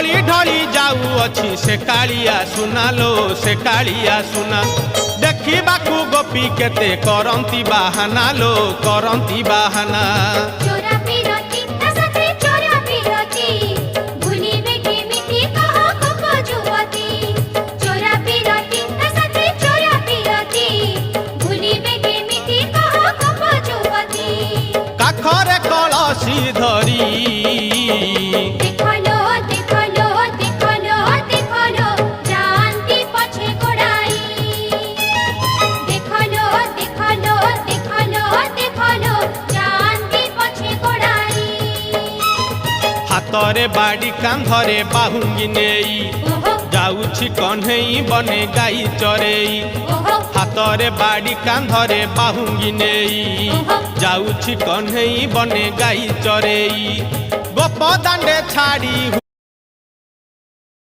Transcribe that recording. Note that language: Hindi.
ढली ढली जाऊँगी से कालिया सुना लो से कालिया सुना देखिबाकू गोपी केते करंती बाहाना लो करंती बाहाना चोरा पिरती साथे चोरा पिरती भूलिबे केमिति कह कप जुवती चोरा पिरती साथे चोरा पिरती भूलिबे केमिति कह कप जुवती काखरे कलसी धरी देखलो देखलो देखलो देखलो जानती पछे गोड़ाई देखलो देखलो देखलो देखलो जानती पछे गोड़ाई हातरे बाड़ी कांधरे बाहुंगी नेई ओहो जाऊछि कन्हई बने गाई चरेई ओहो हातरे बाड़ी कांधरे बाहुंगी नेई जाऊछि कन्हई बने गाई चरेई गोप दांडे छाड़ी